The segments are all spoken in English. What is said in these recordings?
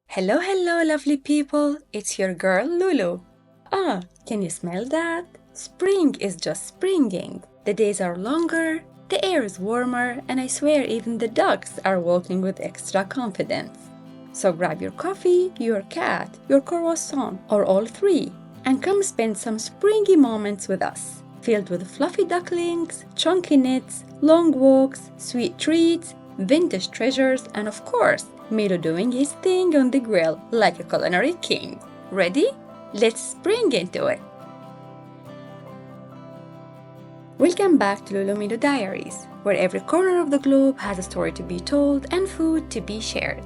Hello, hello, lovely people. It's your girl, Lolo. Can you smell that? Spring is just springing. The days are longer, the air is warmer, and I swear even the ducks are walking with extra confidence. So grab your coffee, your cat, your croissant, or all three, and come spend some springy moments with us, filled with fluffy ducklings, chunky knits, long walks, sweet treats, vintage treasures, and of course, Milo doing his thing on the grill like a culinary king. Ready? Let's spring into it! Welcome back to Lolo Diaries, where every corner of the globe has a story to be told and food to be shared.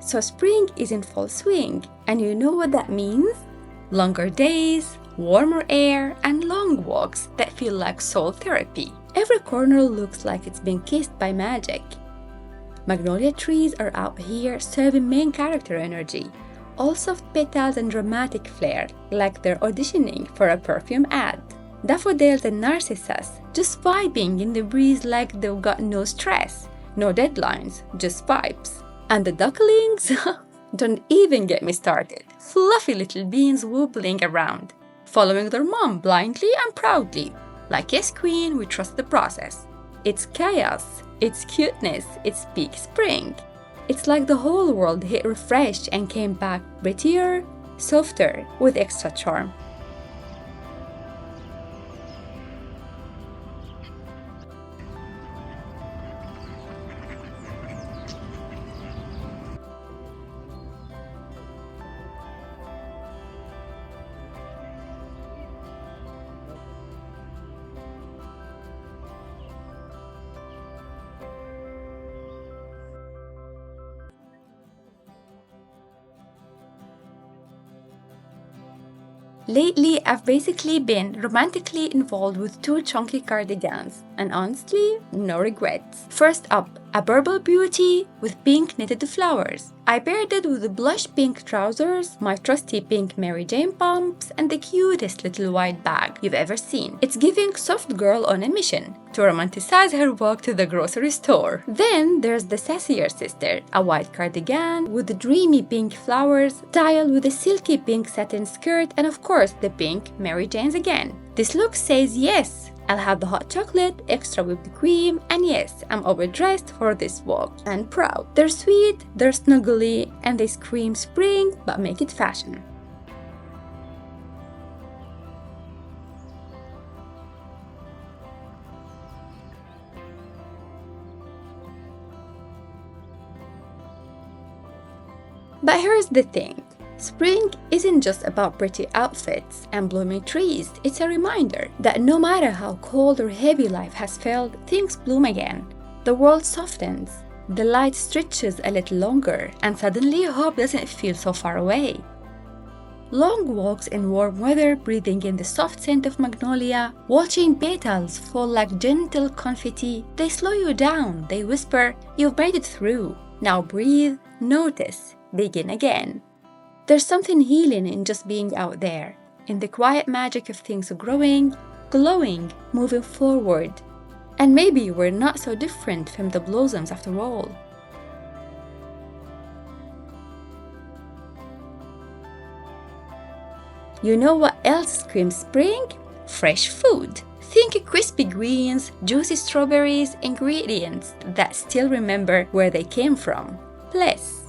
So spring is in full swing, and you know what that means? Longer days, warmer air, and long walks that feel like soul therapy. Every corner looks like it's been kissed by magic. Magnolia trees are out here serving main character energy, all soft petals and dramatic flair, like they're auditioning for a perfume ad. Daffodils and narcissus just vibing in the breeze like they've got no stress, no deadlines, just vibes. And the ducklings? Don't even get me started. Fluffy little beans wobbling around, following their mom blindly and proudly. Like yes, queen, we trust the process. It's chaos, it's cuteness, it's peak spring. It's like the whole world hit refresh and came back prettier, softer, with extra charm. Lately, I've basically been romantically involved with two chunky cardigans, and honestly, no regrets. First up, a purple beauty with pink knitted flowers. I paired it with the blush pink trousers, my trusty pink Mary Jane pumps, and the cutest little white bag you've ever seen. It's giving soft girl on a mission to romanticize her walk to the grocery store. Then there's the sassier sister, a white cardigan with the dreamy pink flowers, styled with a silky pink satin skirt, and of course the pink Mary Janes again. This look says yes, I'll have the hot chocolate, extra whipped cream, and yes, I'm overdressed for this walk and proud. They're sweet, they're snuggly, and they scream spring but make it fashion. But here's the thing. Spring isn't just about pretty outfits and blooming trees. It's a reminder that no matter how cold or heavy life has felt, things bloom again. The world softens, the light stretches a little longer, and suddenly hope doesn't feel so far away. Long walks in warm weather, breathing in the soft scent of magnolia, watching petals fall like gentle confetti, they slow you down, they whisper, "You've made it through. Now breathe, notice, begin again." There's something healing in just being out there, in the quiet magic of things growing, glowing, moving forward. And maybe we're not so different from the blossoms after all. You know what else screams spring? Fresh food. Think crispy greens, juicy strawberries, ingredients that still remember where they came from. Bless.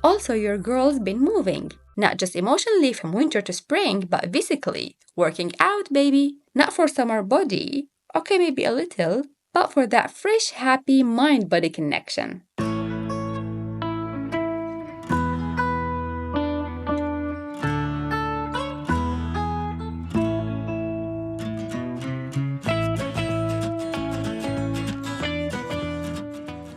Also, your girl's been moving, not just emotionally from winter to spring, but physically. Working out, baby. Not for summer body, okay, maybe a little, but for that fresh, happy mind-body connection.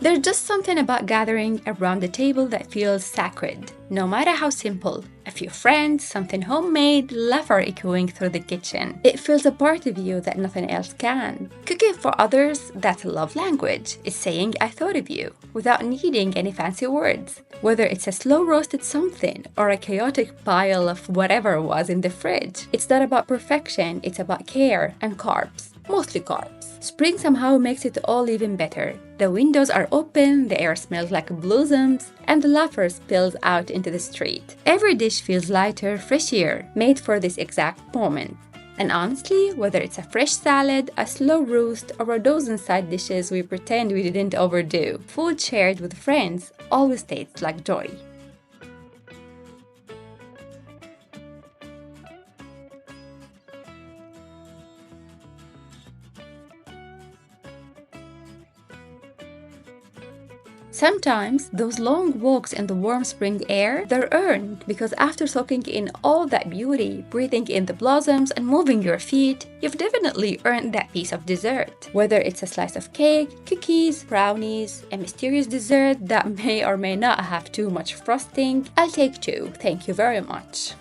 There's just something about gathering around the table that feels sacred, no matter how simple. A few friends, something homemade, laughter echoing through the kitchen. It feels a part of you that nothing else can. Cooking for others, that's a love language. It's saying I thought of you, without needing any fancy words. Whether it's a slow roasted something or a chaotic pile of whatever was in the fridge. It's not about perfection, it's about care and carbs. Mostly carbs. Spring somehow makes it all even better. The windows are open, the air smells like blossoms, and the laughter spills out into the street. Every dish feels lighter, fresher, made for this exact moment. And honestly, whether it's a fresh salad, a slow roast, or a dozen side dishes we pretend we didn't overdo, food shared with friends always tastes like joy. Sometimes those long walks in the warm spring air, they're earned because after soaking in all that beauty, breathing in the blossoms and moving your feet, you've definitely earned that piece of dessert. Whether it's a slice of cake, cookies, brownies, a mysterious dessert that may or may not have too much frosting, I'll take two, thank you very much.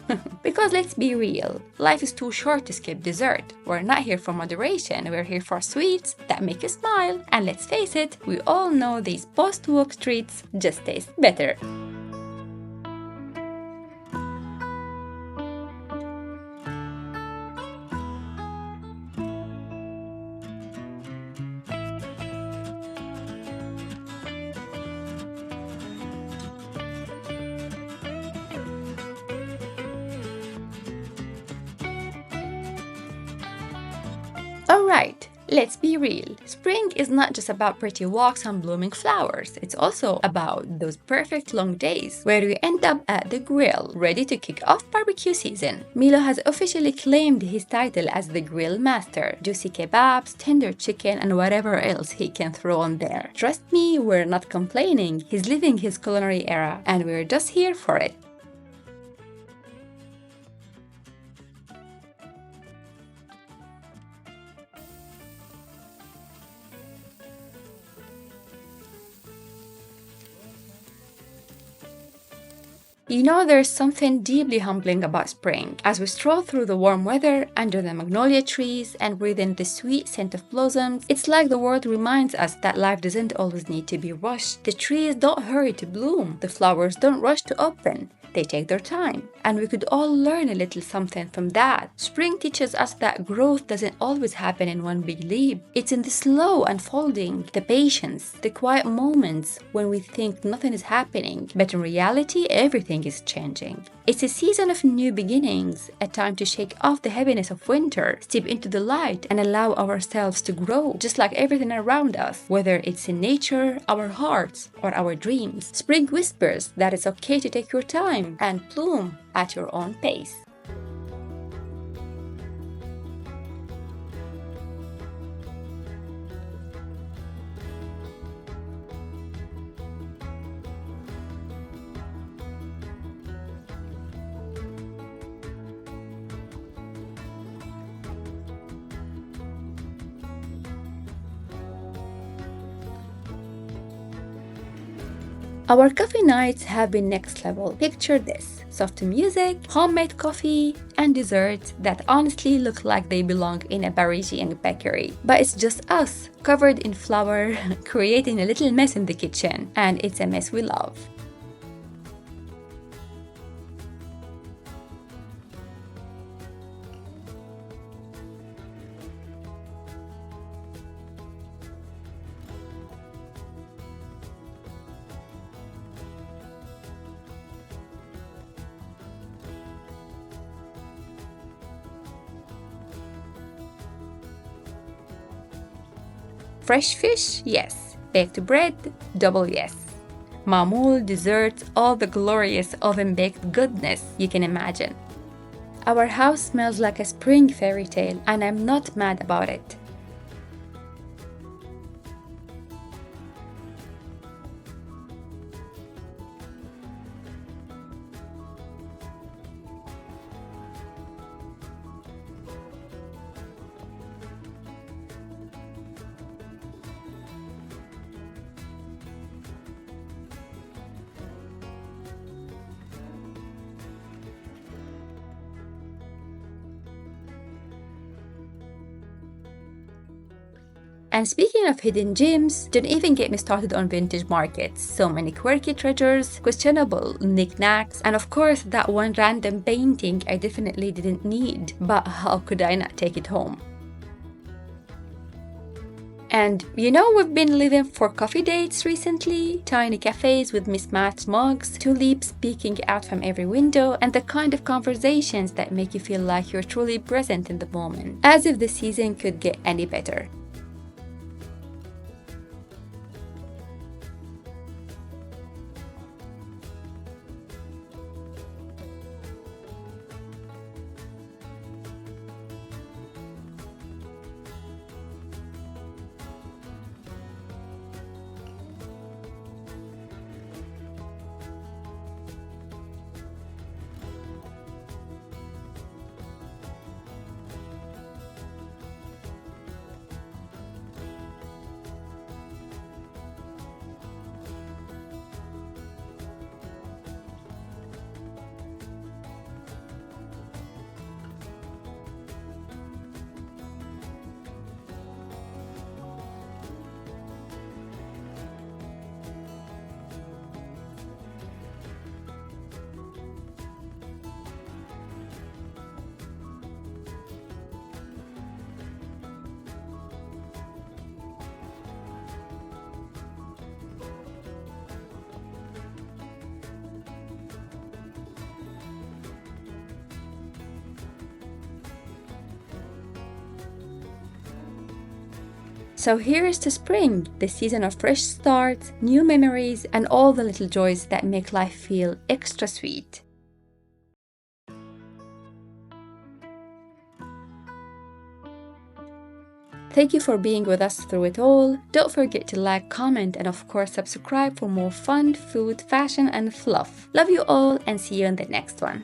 Because let's be real, life is too short to skip dessert. We're not here for moderation, we're here for sweets that make you smile. And let's face it, we all know these post-walk treats just taste better. Alright, let's be real. Spring is not just about pretty walks and blooming flowers. It's also about those perfect long days where you end up at the grill, ready to kick off barbecue season. Milo has officially claimed his title as the grill master. Juicy kebabs, tender chicken, and whatever else he can throw on there. Trust me, we're not complaining. He's living his culinary era, and we're just here for it. You know, there's something deeply humbling about spring. As we stroll through the warm weather, under the magnolia trees, and breathe in the sweet scent of blossoms, it's like the world reminds us that life doesn't always need to be rushed. The trees don't hurry to bloom. The flowers don't rush to open. They take their time. And we could all learn a little something from that. Spring teaches us that growth doesn't always happen in one big leap. It's in the slow unfolding, the patience, the quiet moments when we think nothing is happening, but in reality, everything is changing. It's a season of new beginnings, a time to shake off the heaviness of winter, step into the light, and allow ourselves to grow, just like everything around us, whether it's in nature, our hearts, or our dreams. Spring whispers that it's okay to take your time and bloom at your own pace. Our coffee nights have been next level. Picture this: soft music, homemade coffee, and desserts that honestly look like they belong in a Parisian bakery. But it's just us, covered in flour, creating a little mess in the kitchen, and it's a mess we love. Fresh fish? Yes. Baked bread? Double yes. Mamoul, desserts, all the glorious oven-baked goodness you can imagine. Our house smells like a spring fairy tale, and I'm not mad about it. And speaking of hidden gems, don't even get me started on vintage markets. So many quirky treasures, questionable knickknacks, and of course that one random painting I definitely didn't need, but how could I not take it home? And you know, we've been living for coffee dates recently, tiny cafes with mismatched mugs, tulips peeking out from every window, and the kind of conversations that make you feel like you're truly present in the moment, as if the season could get any better. So here's to spring, the season of fresh starts, new memories, and all the little joys that make life feel extra sweet. Thank you for being with us through it all. Don't forget to like, comment, and of course subscribe for more fun, food, fashion, and fluff. Love you all and see you in the next one.